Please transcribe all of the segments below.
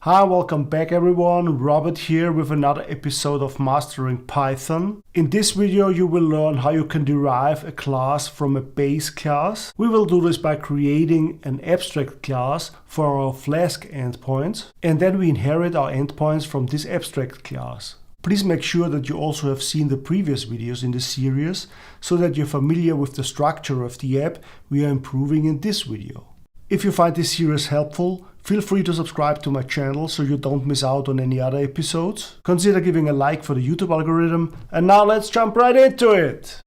Hi, welcome back everyone. Robert here with another episode of Mastering Python. In this video you will learn how you can derive a class from a base class. We will do this by creating an abstract class for our Flask endpoints, and then we inherit our endpoints from this abstract class. Please make sure that you also have seen the previous videos in this series so that you're familiar with the structure of the app we are improving in this video. If you find this series helpful, feel free to subscribe to my channel so you don't miss out on any other episodes. Consider giving a like for the YouTube algorithm. And now let's jump right into it!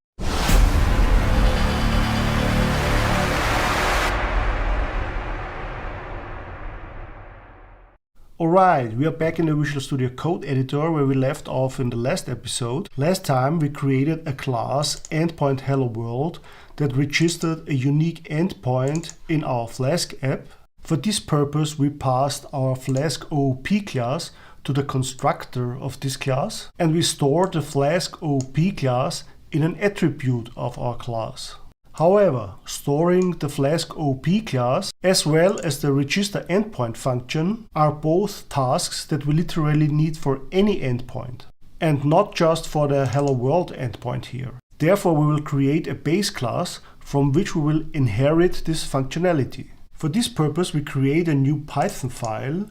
Alright, we are back in the Visual Studio Code editor where we left off in the last episode. Last time we created a class endpoint hello world that registered a unique endpoint in our Flask app. For this purpose we passed our Flask OOP class to the constructor of this class, and we stored the Flask OOP class in an attribute of our class. However, storing the Flask OOP class as well as the register endpoint function are both tasks that we literally need for any endpoint, and not just for the hello world endpoint here. Therefore, we will create a base class from which we will inherit this functionality. For this purpose, we create a new Python file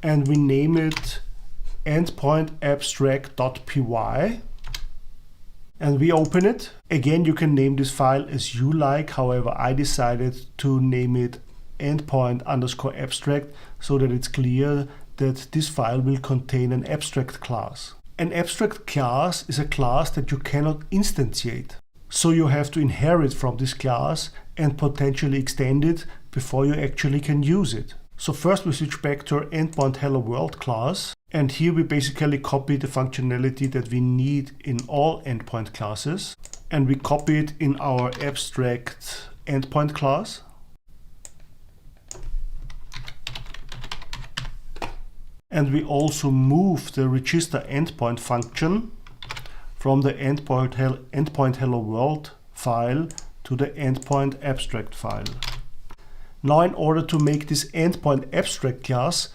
and we name it endpointabstract.py. And we open it. Again, you can name this file as you like. However, I decided to name it endpoint_abstract so that it's clear that this file will contain an abstract class. An abstract class is a class that you cannot instantiate. So you have to inherit from this class and potentially extend it before you actually can use it. So first we switch back to our endpoint hello world class. And here we basically copy the functionality that we need in all endpoint classes. And we copy it in our abstract endpoint class. And we also move the register endpoint function from the endpoint hello world file to the endpoint abstract file. Now, in order to make this endpoint abstract class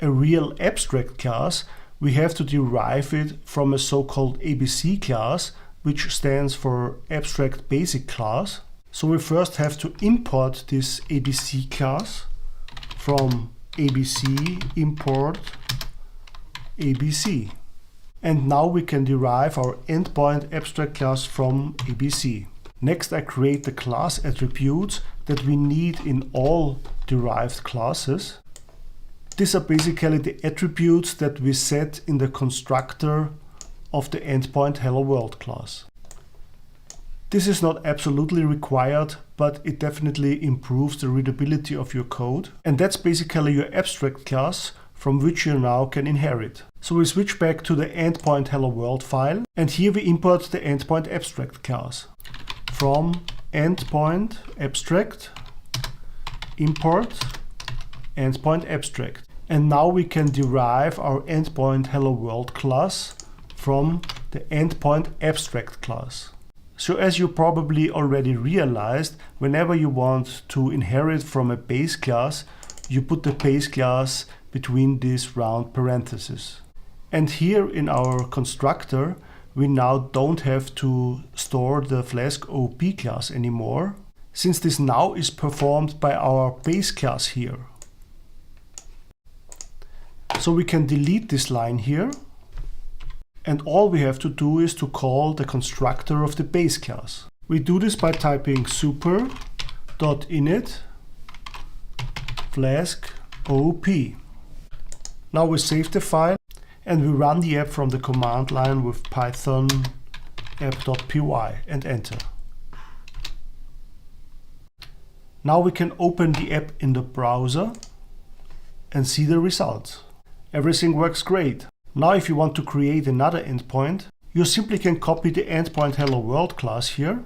a real abstract class, we have to derive it from a so-called ABC class, which stands for abstract basic class. So we first have to import this ABC class from ABC import ABC. And now we can derive our endpoint abstract class from ABC. Next, I create the class attributes that we need in all derived classes. These are basically the attributes that we set in the constructor of the endpoint hello world class. This is not absolutely required, but it definitely improves the readability of your code. And that's basically your abstract class from which you now can inherit. So we switch back to the endpoint hello world file, and here we import the endpoint abstract class. From endpoint abstract import endpoint abstract. And now we can derive our endpoint hello world class from the endpoint abstract class. So as you probably already realized, whenever you want to inherit from a base class, you put the base class between these round parentheses. And here in our constructor, we now don't have to store the Flask OOP class anymore, since this now is performed by our base class here. So we can delete this line here, and all we have to do is to call the constructor of the base class. We do this by typing super.init Flask OOP. Now we save the file and we run the app from the command line with python app.py and enter. Now we can open the app in the browser and see the results. Everything works great. Now if you want to create another endpoint, you simply can copy the endpoint hello world class here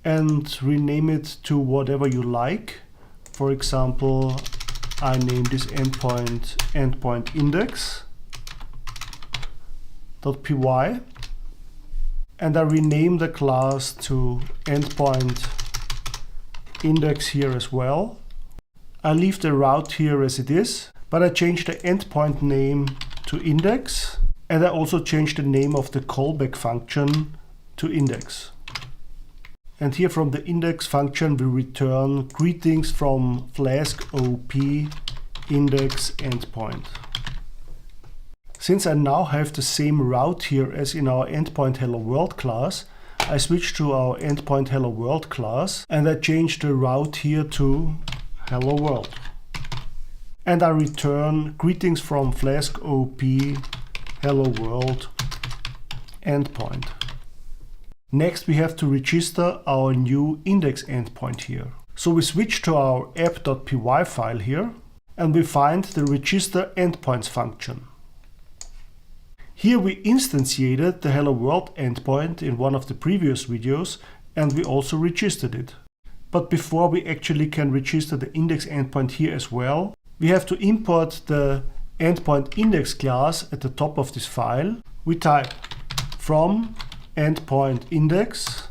and rename it to whatever you like. For example, I name this endpoint index.py, and I rename the class to endpoint index here as well. I leave the route here as it is, but I changed the endpoint name to index, and I also changed the name of the callback function to index. And here from the index function we return greetings from Flask OP index endpoint. Since I now have the same route here as in our endpoint hello world class, I switch to our endpoint hello world class and I change the route here to hello world. And I return greetings from Flask OP hello world endpoint. Next we have to register our new index endpoint here. So we switch to our app.py file here and we find the register endpoints function. Here we instantiated the hello world endpoint in one of the previous videos and we also registered it. But before we actually can register the index endpoint here as well, we have to import the endpoint index class at the top of this file. We type from endpoint index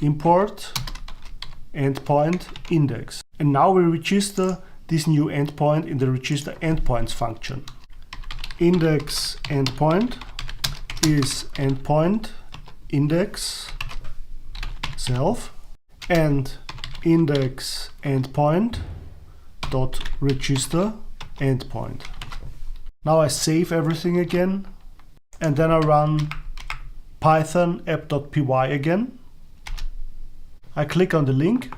import endpoint index. And now we register this new endpoint in the register endpoints function. Index endpoint is endpoint index self and index endpoint dot register endpoint. Now I save everything again and then I run Python app.py again. I click on the link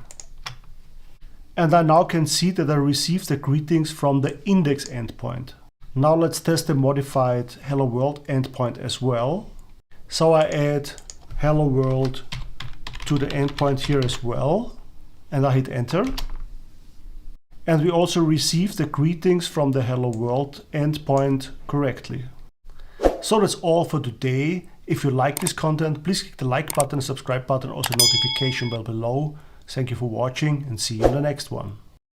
and I now can see that I received the greetings from the index endpoint. Now let's test the modified hello world endpoint as well. So I add hello world to the endpoint here as well and I hit enter. And we also receive the greetings from the hello world endpoint correctly. So that's all for today. If you like this content, please click the like button, subscribe button, also notification bell below. Thank you for watching and see you in the next one.